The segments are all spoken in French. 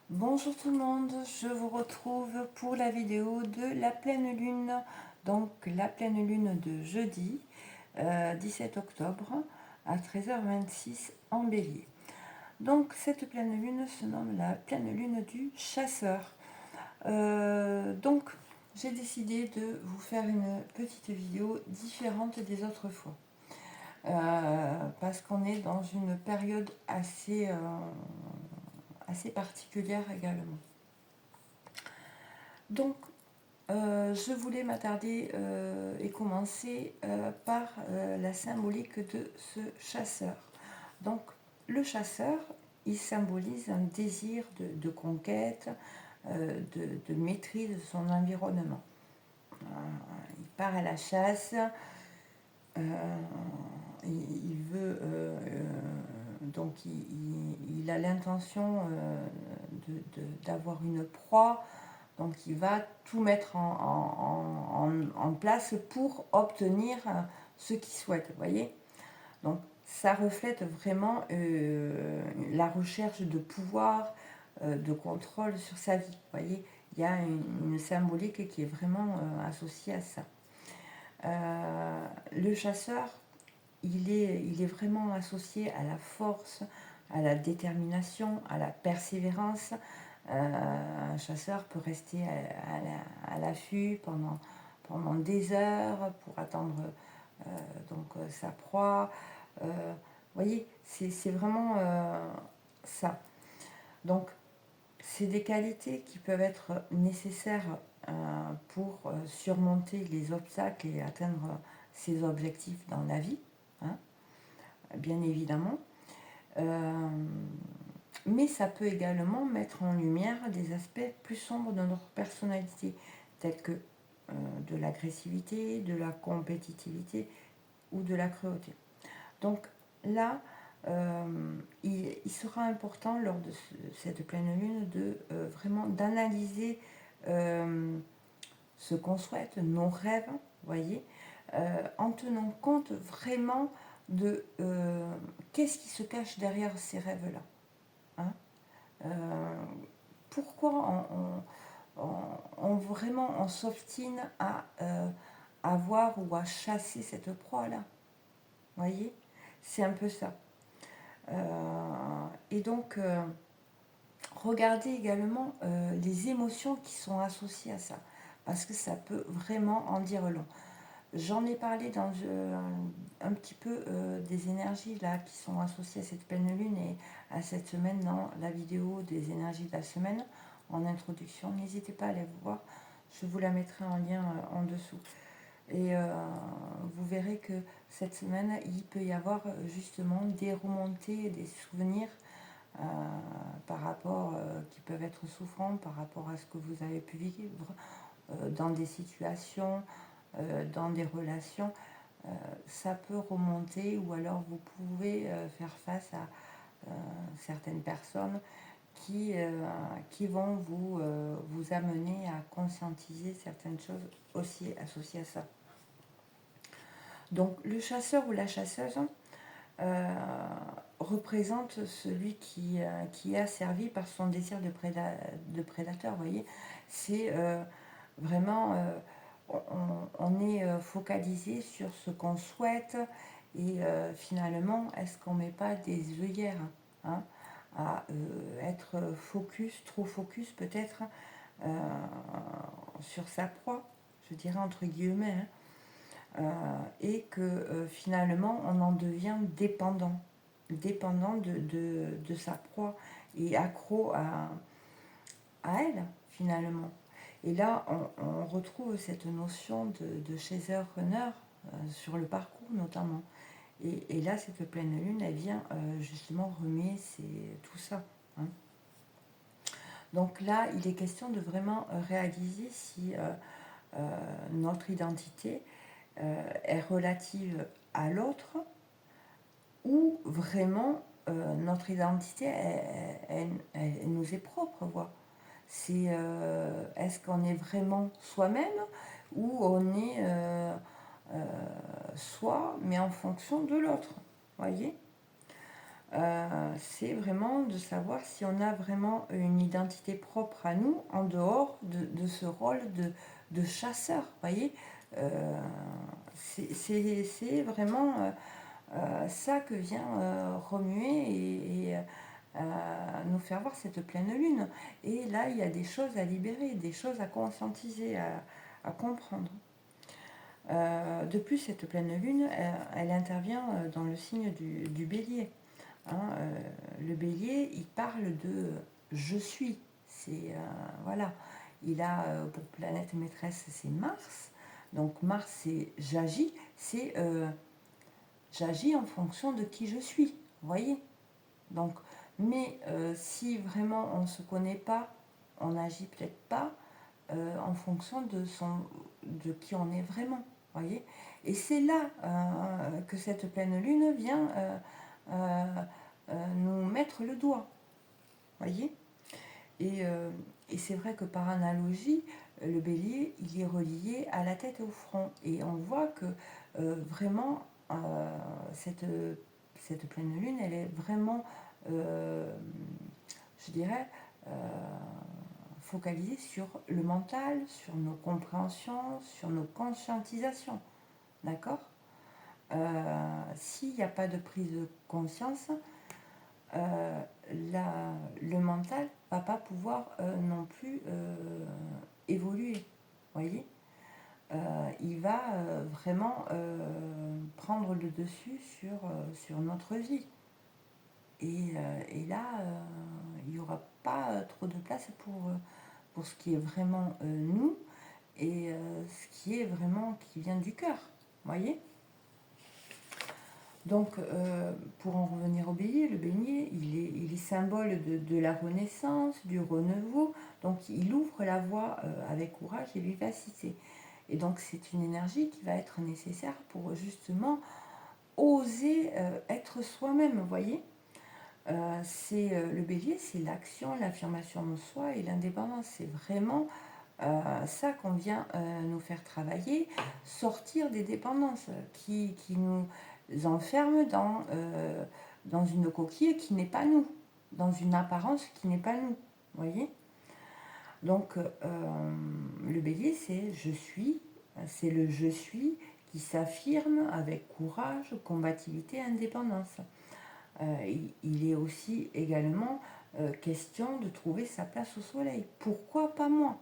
Bonjour tout le monde, je vous retrouve pour la vidéo de la pleine lune. Donc la pleine lune de jeudi 17 octobre à 13h26 en bélier. Donc cette pleine lune se nomme la pleine lune du chasseur. Donc j'ai décidé de vous faire une petite vidéo différente des autres fois. Parce qu'on est dans une période assez particulière également. Donc, je voulais m'attarder et commencer par la symbolique de ce chasseur. Donc, le chasseur, il symbolise un désir de conquête, de maîtrise de son environnement. Il part à la chasse, il veut donc il a l'intention d'avoir une proie, donc il va tout mettre en place pour obtenir ce qu'il souhaite, vous voyez. Donc ça reflète vraiment la recherche de pouvoir, de contrôle sur sa vie, vous voyez. Il y a une symbolique qui est vraiment associée à ça. Le chasseur, il est vraiment associé à la force, à la détermination, à la persévérance. Un chasseur peut rester à l'affût pendant des heures pour attendre sa proie. Vous voyez, c'est vraiment ça. Donc, c'est des qualités qui peuvent être nécessaires pour surmonter les obstacles et atteindre ses objectifs dans la vie, hein, bien évidemment. Mais ça peut également mettre en lumière des aspects plus sombres de notre personnalité, tels que de l'agressivité, de la compétitivité ou de la cruauté. Donc là, il sera important lors de cette pleine lune de vraiment d'analyser ce qu'on souhaite, nos rêves, vous voyez, en tenant compte vraiment de qu'est-ce qui se cache derrière ces rêves-là. Hein. Pourquoi vraiment on s'obstine à avoir ou à chasser cette proie-là. Vous voyez, c'est un peu ça. Et donc, regardez également les émotions qui sont associées à ça, parce que ça peut vraiment en dire long. J'en ai parlé dans un petit peu des énergies là qui sont associées à cette pleine lune et à cette semaine dans la vidéo des énergies de la semaine en introduction. N'hésitez pas à aller voir, je vous la mettrai en lien en dessous. Et vous verrez que cette semaine, il peut y avoir justement des remontées, des souvenirs par rapport, qui peuvent être souffrants par rapport à ce que vous avez pu vivre dans des situations, dans des relations. Ça peut remonter ou alors vous pouvez faire face à certaines personnes qui vont vous amener à conscientiser certaines choses aussi associées à ça. Donc le chasseur ou la chasseuse représente celui qui est asservi par son désir de prédateur, vous voyez. C'est vraiment, on est focalisé sur ce qu'on souhaite et finalement, est-ce qu'on ne met pas des œillères hein, à être focus, trop focus peut-être sur sa proie, je dirais entre guillemets, et que finalement on en devient dépendant de sa proie et accro à elle finalement. Et là on retrouve cette notion de chaser-runner sur le parcours notamment. Et là cette pleine lune elle vient justement remuer tout ça. Hein. Donc là il est question de vraiment réaliser si notre identité est relative à l'autre ou vraiment notre identité elle nous est propre. C'est est-ce qu'on est vraiment soi-même ou on est soi mais en fonction de l'autre, voyez. C'est vraiment de savoir si on a vraiment une identité propre à nous en dehors de ce rôle de chasseur, voyez. C'est vraiment ça que vient remuer nous faire voir cette pleine lune. Et là, il y a des choses à libérer, des choses à conscientiser, à comprendre. De plus, cette pleine lune, elle intervient dans le signe du bélier. Hein, le bélier, il parle de je suis. C'est voilà. Il a pour planète maîtresse, c'est Mars. Donc Mars, c'est j'agis. C'est j'agis en fonction de qui je suis. Vous voyez. Donc, mais si vraiment on ne se connaît pas, on n'agit peut-être pas en fonction de qui on est vraiment. Voyez. Et c'est là que cette pleine lune vient euh, nous mettre le doigt. Voyez. Et, euh, et c'est vrai que par analogie, le bélier, il est relié à la tête et au front. Et on voit que vraiment, cette pleine lune, elle est vraiment, je dirais, euh, focalisée sur le mental, sur nos compréhensions, sur nos conscientisations. D'accord. S'il n'y a pas de prise de conscience, euh, le mental va pas pouvoir non plus évoluer. Voyez. Il va vraiment prendre le dessus sur notre vie. Et là, il n'y aura pas trop de place pour ce qui est vraiment nous et ce qui est vraiment qui vient du cœur. Voyez. Donc, pour en revenir au bélier, le bélier, il est symbole de la renaissance, du renouveau. Donc, il ouvre la voie avec courage et vivacité. Et donc, c'est une énergie qui va être nécessaire pour justement oser être soi-même, vous voyez. Le bélier, c'est l'action, l'affirmation de soi et l'indépendance. C'est vraiment ça qu'on vient nous faire travailler, sortir des dépendances qui nous enferment dans une coquille qui n'est pas nous, dans une apparence qui n'est pas nous. Voyez. Donc le bélier, c'est je suis, c'est le je suis qui s'affirme avec courage, combativité, indépendance. Il est aussi également question de trouver sa place au soleil. Pourquoi pas moi?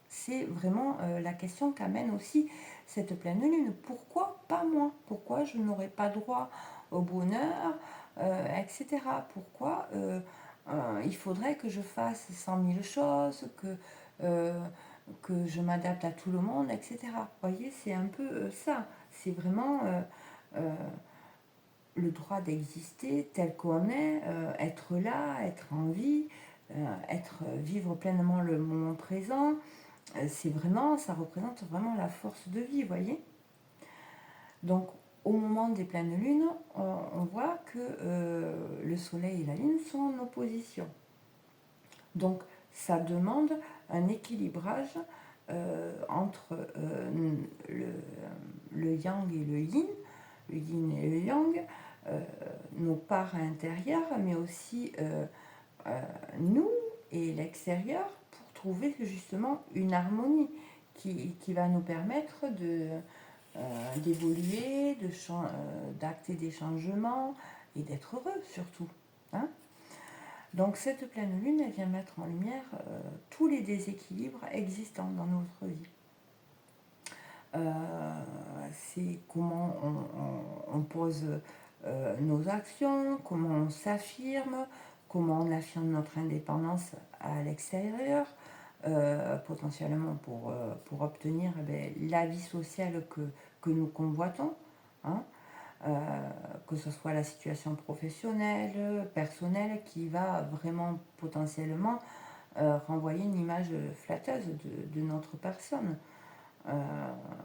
C'est vraiment la question qu'amène aussi cette pleine lune. Pourquoi pas moi? Pourquoi je n'aurais pas droit au bonheur, etc. Pourquoi il faudrait que je fasse 100 000 choses, euh, que je m'adapte à tout le monde, etc. Vous voyez, c'est un peu ça. C'est vraiment euh, le droit d'exister tel qu'on est, être là, être en vie, vivre pleinement le moment présent. C'est vraiment, ça représente vraiment la force de vie, vous voyez. Donc, au moment des pleines lunes, on voit que le soleil et la lune sont en opposition. Donc, ça demande un équilibrage entre le yang et le yin et le yang, nos parts intérieures, mais aussi nous et l'extérieur, pour trouver justement une harmonie qui va nous permettre d'évoluer, d'acter des changements et d'être heureux surtout. Hein. Donc cette pleine lune, elle vient mettre en lumière tous les déséquilibres existants dans notre vie. C'est comment on pose nos actions, comment on s'affirme, comment on affirme notre indépendance à l'extérieur, potentiellement pour obtenir la vie sociale que nous convoitons, hein, que ce soit la situation professionnelle, personnelle, qui va vraiment potentiellement renvoyer une image flatteuse de notre personne.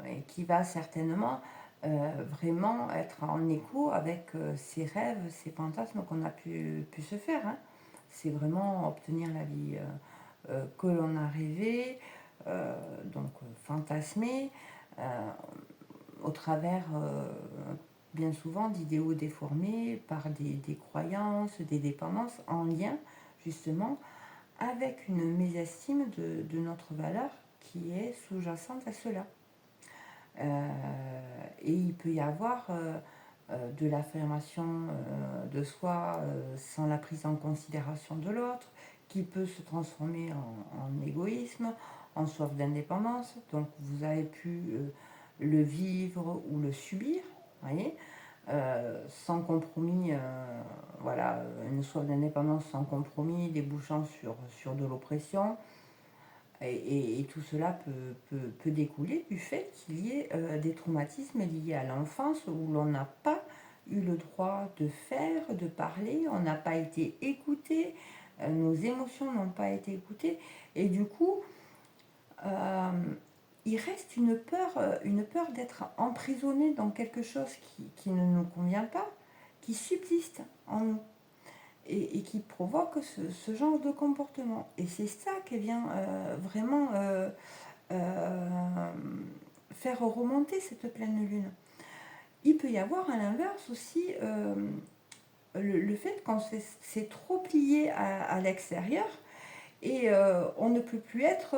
Et qui va certainement vraiment être en écho avec ses rêves, ses fantasmes qu'on a pu se faire. Hein. C'est vraiment obtenir la vie que l'on a rêvé, donc fantasmé, au travers bien souvent d'idéaux déformés par des croyances, des dépendances en lien justement avec une mésestime de notre valeur qui est sous-jacente à cela. Euh, et il peut y avoir de l'affirmation de soi sans la prise en considération de l'autre, qui peut se transformer en égoïsme, en soif d'indépendance. Donc vous avez pu le vivre ou le subir, voyez, sans compromis, voilà, une soif d'indépendance sans compromis, débouchant sur de l'oppression. Et tout cela peut découler du fait qu'il y ait des traumatismes liés à l'enfance où l'on n'a pas eu le droit de faire, de parler, on n'a pas été écouté, nos émotions n'ont pas été écoutées, et du coup, euh, il reste une peur d'être emprisonné dans quelque chose qui ne nous convient pas, qui subsiste en nous et qui provoque ce genre de comportement. Et c'est ça qui vient vraiment euh, faire remonter cette pleine lune. Il peut y avoir à l'inverse aussi le fait qu'on s'est trop plié à l'extérieur et on ne peut plus être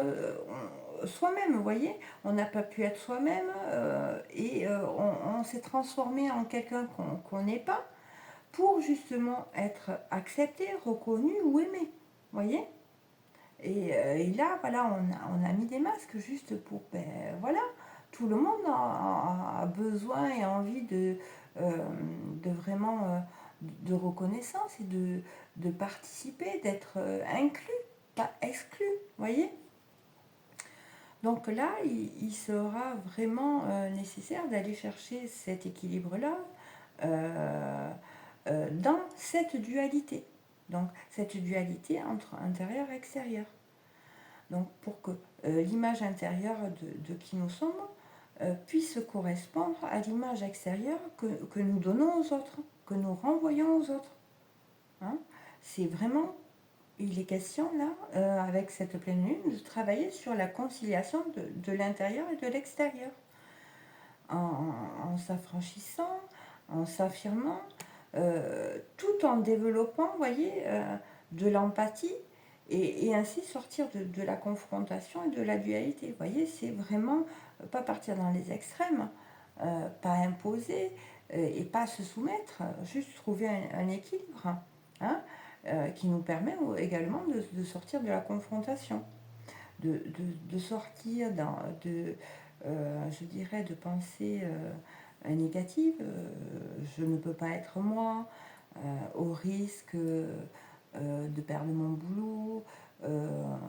soi-même, vous voyez, on n'a pas pu être soi-même et on s'est transformé en quelqu'un qu'on n'est pas pour justement être accepté, reconnu ou aimé, vous voyez. Et là, voilà, on a mis des masques juste pour, ben, voilà, tout le monde a besoin et envie de vraiment de reconnaissance et de participer, d'être inclus, pas exclu, vous voyez. Donc là, il sera vraiment nécessaire d'aller chercher cet équilibre-là dans cette dualité. Donc cette dualité entre intérieur et extérieur. Donc pour que l'image intérieure de qui nous sommes puisse correspondre à l'image extérieure que nous donnons aux autres, que nous renvoyons aux autres. Hein. C'est vraiment, il est question là, avec cette pleine lune, de travailler sur la conciliation de l'intérieur et de l'extérieur, en s'affranchissant, en s'affirmant, tout en développant, vous voyez, de l'empathie et ainsi sortir de la confrontation et de la dualité. Vous voyez, c'est vraiment pas partir dans les extrêmes, pas imposer et pas se soumettre, juste trouver un équilibre hein, qui nous permet également de sortir de la confrontation, de sortir je dirais, de pensées négatives. Je ne peux pas être moi, au risque de perdre mon boulot,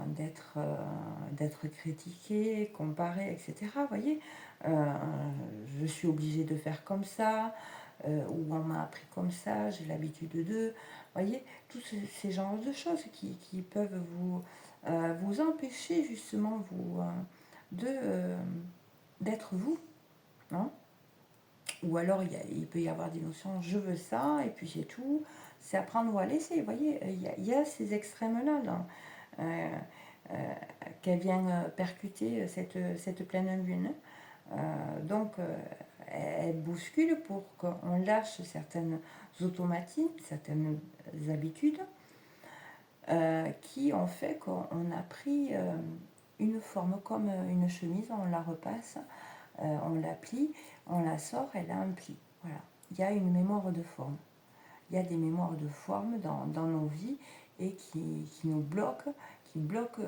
d'être critiqué, comparé, etc. Vous voyez, je suis obligée de faire comme ça, ou on m'a appris comme ça, j'ai l'habitude de. Vous voyez, tous ces genres de choses qui peuvent vous empêcher justement d'être vous. Hein. Ou alors il peut y avoir des notions je veux ça et puis c'est tout. C'est à prendre ou à laisser. Vous voyez, il y a ces extrêmes-là euh, euh, qu'elle vient percuter cette pleine lune. Donc elle bouscule pour qu'on lâche certaines automatismes, certaines habitudes qui ont fait qu'on a pris une forme comme une chemise, on la repasse, on la plie, on la sort, elle a un pli. Voilà. Il y a une mémoire de forme. Il y a des mémoires de forme dans nos vies et qui nous bloquent, qui bloquent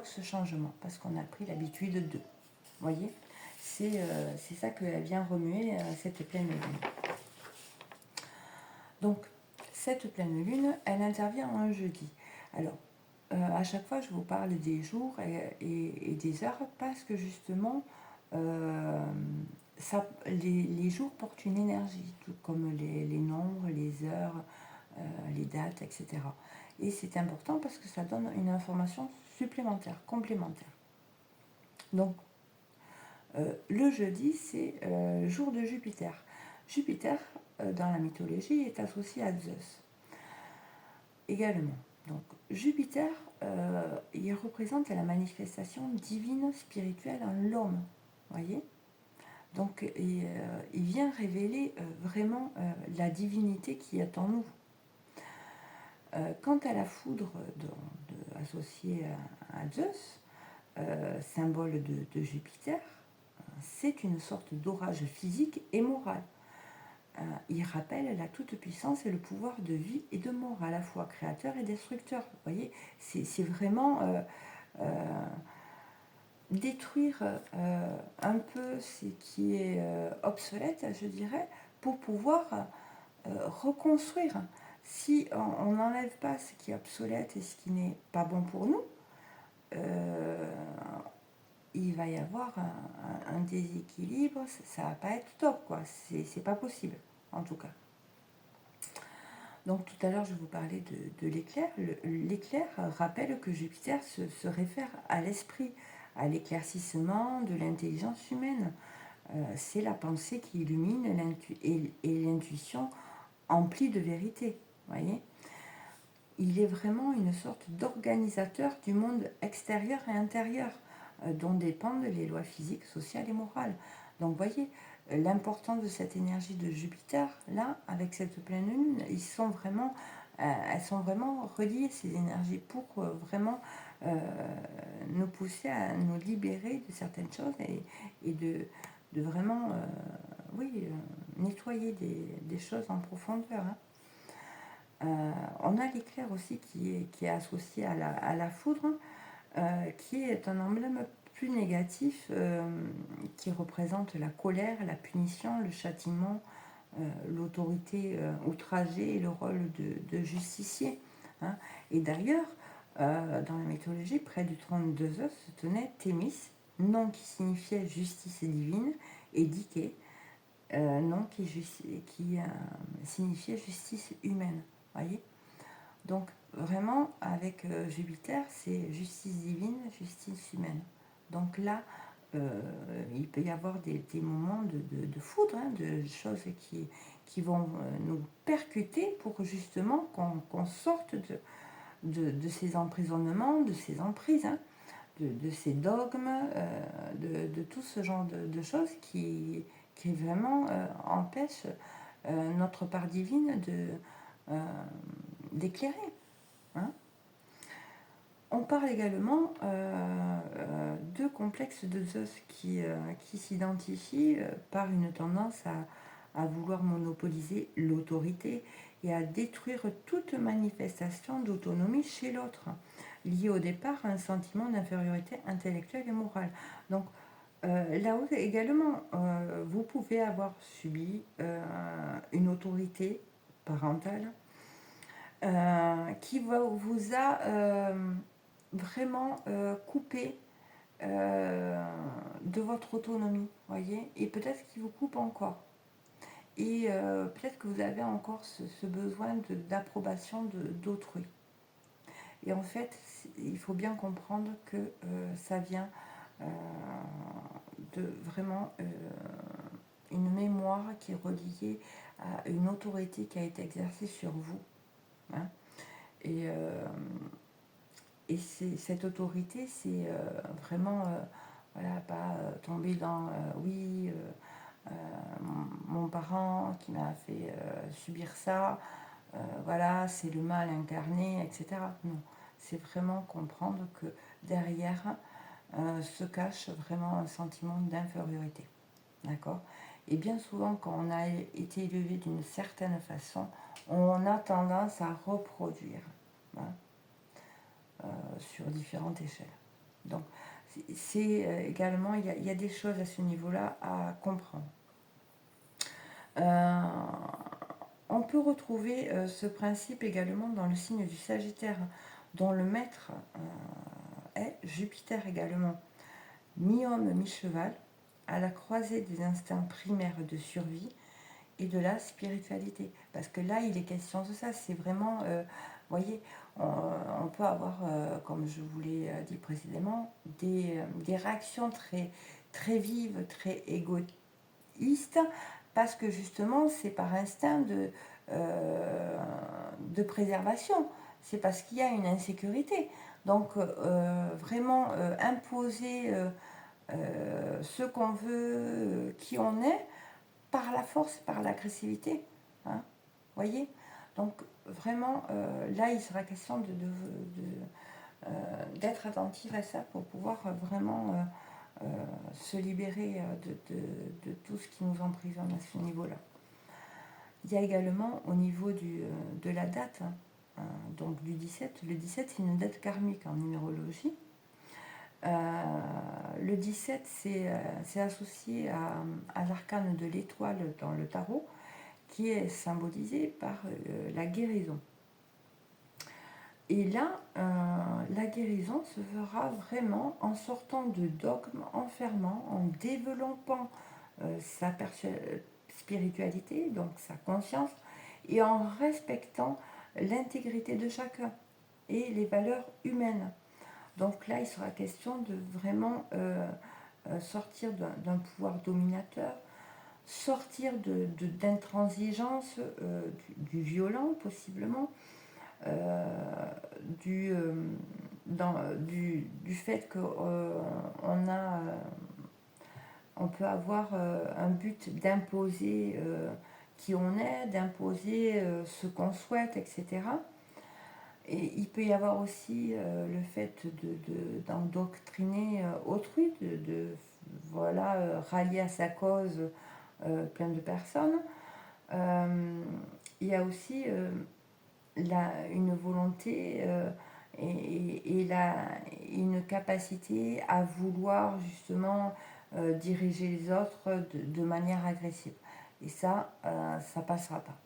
ce changement parce qu'on a pris l'habitude de. Vous voyez, c'est ça qu'elle vient remuer, cette pleine lune. Donc, cette pleine lune, elle intervient un jeudi. Alors, à chaque fois, je vous parle des jours et des heures parce que justement, les jours portent une énergie, tout comme les nombres, les heures, les dates, etc. Et c'est important parce que ça donne une information supplémentaire, complémentaire. Donc, le jeudi, c'est jour de Jupiter. Jupiter, dans la mythologie, est associé à Zeus également. Donc, Jupiter, il représente la manifestation divine spirituelle en l'homme. Voyez. Donc, il vient révéler vraiment la divinité qui est en nous. Quant à la foudre associée à Zeus, symbole de Jupiter, c'est une sorte d'orage physique et moral. Il rappelle la toute-puissance et le pouvoir de vie et de mort, à la fois créateur et destructeur. Vous voyez, c'est vraiment détruire un peu ce qui est obsolète, je dirais, pour pouvoir reconstruire. Si on n'enlève pas ce qui est obsolète et ce qui n'est pas bon pour nous, euh, il va y avoir un déséquilibre, ça va pas être top, quoi. C'est pas possible, en tout cas. Donc tout à l'heure, je vous parlais de l'éclair. L'éclair rappelle que Jupiter se réfère à l'esprit, à l'éclaircissement de l'intelligence humaine. C'est la pensée qui illumine et l'intuition emplie de vérité. Voyez, il est vraiment une sorte d'organisateur du monde extérieur et intérieur, dont dépendent les lois physiques, sociales et morales. Donc, vous voyez, l'importance de cette énergie de Jupiter, là, avec cette pleine lune, elles sont vraiment reliées, ces énergies, pour vraiment nous pousser à nous libérer de certaines choses et de vraiment, oui, nettoyer des choses en profondeur. Hein. On a l'éclair aussi qui est associé à la foudre, qui est un emblème plus négatif, qui représente la colère, la punition, le châtiment, l'autorité outragée et le rôle de justicier. Hein. Et d'ailleurs, dans la mythologie, près du trône de Zeus se tenait Thémis, nom qui signifiait justice divine, et Dike, nom qui signifiait justice humaine. Voyez, donc vraiment avec Jupiter, c'est justice divine, justice humaine. Donc là, il peut y avoir des moments de foudre, hein, de choses qui vont nous percuter pour justement qu'on sorte de ces emprisonnements, de ces emprises, hein, de ces dogmes, de tout ce genre de choses qui vraiment empêchent notre part divine d'éclairer. Hein. On parle également de complexes de Zeus qui s'identifient par une tendance à vouloir monopoliser l'autorité et à détruire toute manifestation d'autonomie chez l'autre, liée au départ à un sentiment d'infériorité intellectuelle et morale. Donc là également, vous pouvez avoir subi une autorité parentale qui vous a vraiment coupé de votre autonomie, voyez, et peut-être qu'il vous coupe encore. Et peut-être que vous avez encore ce besoin d'approbation d'autrui. Et en fait, il faut bien comprendre que ça vient de vraiment une mémoire qui est reliée à une autorité qui a été exercée sur vous. Hein. Et cette autorité, c'est vraiment, voilà, pas tomber dans oui, mon parent qui m'a fait subir ça, voilà, c'est le mal incarné, etc. Non, c'est vraiment comprendre que derrière se cache vraiment un sentiment d'infériorité. D'accord. Et bien souvent, quand on a été élevé d'une certaine façon, on a tendance à reproduire. Hein, sur différentes échelles. Donc, c'est également, il y a des choses à ce niveau-là à comprendre. On peut retrouver ce principe également dans le signe du Sagittaire, dont le maître est Jupiter également, mi-homme, mi-cheval, à la croisée des instincts primaires de survie et de la spiritualité. Parce que là, il est question de ça, c'est vraiment, vous voyez, on peut avoir, comme je vous l'ai dit précédemment, des réactions très, très vives, très égoïstes, parce que justement, c'est par instinct de préservation, c'est parce qu'il y a une insécurité. Donc, vraiment imposer ce qu'on veut, qui on est, par la force, par l'agressivité. Hein, voyez. Donc vraiment, là, il sera question d'être attentif à ça pour pouvoir vraiment se libérer de tout ce qui nous emprisonne à ce niveau-là. Il y a également au niveau de la date, donc du 17, le 17 c'est une date karmique en numérologie. Le 17 c'est associé à l'arcane de l'étoile dans le tarot, qui est symbolisé par la guérison. Et là, la guérison se fera vraiment en sortant de dogmes, en fermant, en développant sa spiritualité, donc sa conscience, et en respectant l'intégrité de chacun et les valeurs humaines. Donc là, il sera question de vraiment sortir d'un pouvoir dominateur, sortir d'intransigeance, du violent possiblement, du fait on peut avoir un but d'imposer qui on est, d'imposer ce qu'on souhaite, etc. Et il peut y avoir aussi le fait d'endoctriner autrui, voilà, rallier à sa cause plein de personnes. Il y a aussi une volonté et une capacité à vouloir justement diriger les autres de manière agressive. Et ça, ça passera pas.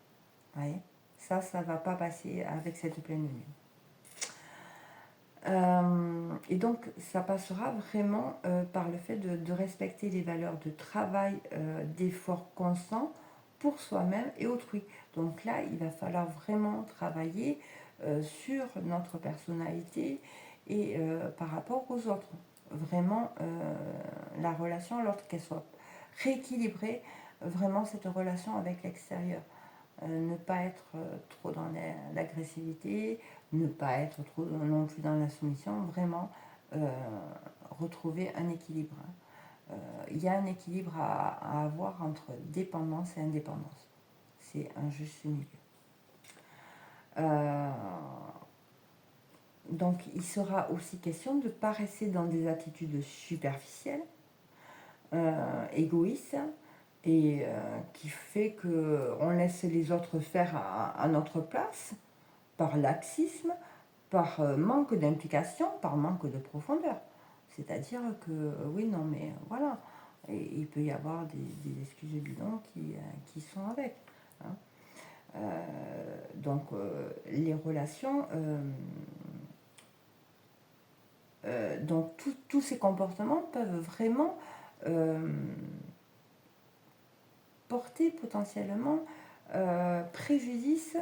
Vous voyez, ça ne va pas passer avec cette pleine lune. Et donc, ça passera vraiment par le fait de respecter les valeurs de travail, d'effort constant pour soi-même et autrui. Donc là, il va falloir vraiment travailler sur notre personnalité et par rapport aux autres. Vraiment, la relation à l'autre, qu'elle soit rééquilibrée, vraiment cette relation avec l'extérieur. Ne pas être trop dans l'agressivité, ne pas être trop non plus dans la soumission, vraiment retrouver un équilibre. Il y a un équilibre à avoir entre dépendance et indépendance. C'est un juste milieu. Donc il sera aussi question de ne pas rester dans des attitudes superficielles, égoïstes, et qui fait qu'on laisse les autres faire à notre place, par laxisme, par manque d'implication, par manque de profondeur. C'est-à-dire que, oui, non, mais voilà, et il peut y avoir des excuses bidons qui sont avec. Hein. Donc, les relations, donc tous ces comportements peuvent vraiment porter potentiellement préjudice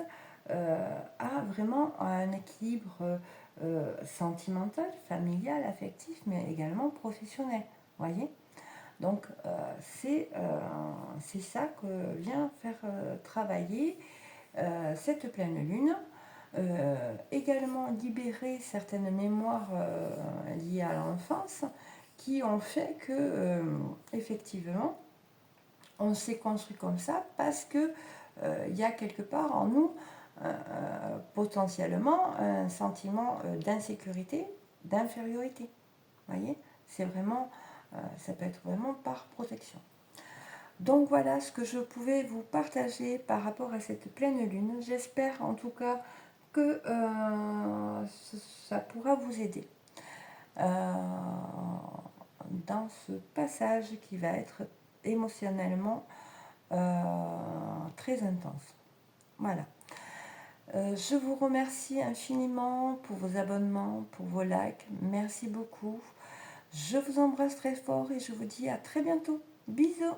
à vraiment un équilibre sentimental, familial, affectif, mais également professionnel. Voyez. Donc c'est ça que vient faire travailler cette pleine lune. Également libérer certaines mémoires liées à l'enfance qui ont fait que effectivement on s'est construit comme ça parce que y a quelque part en nous potentiellement un sentiment d'insécurité, d'infériorité. Voyez, c'est vraiment, ça peut être vraiment par protection. Donc voilà ce que je pouvais vous partager par rapport à cette pleine lune. J'espère en tout cas que ça pourra vous aider dans ce passage qui va être émotionnellement très intense. Voilà. Je vous remercie infiniment pour vos abonnements, pour vos likes. Merci beaucoup. Je vous embrasse très fort et je vous dis à très bientôt. Bisous.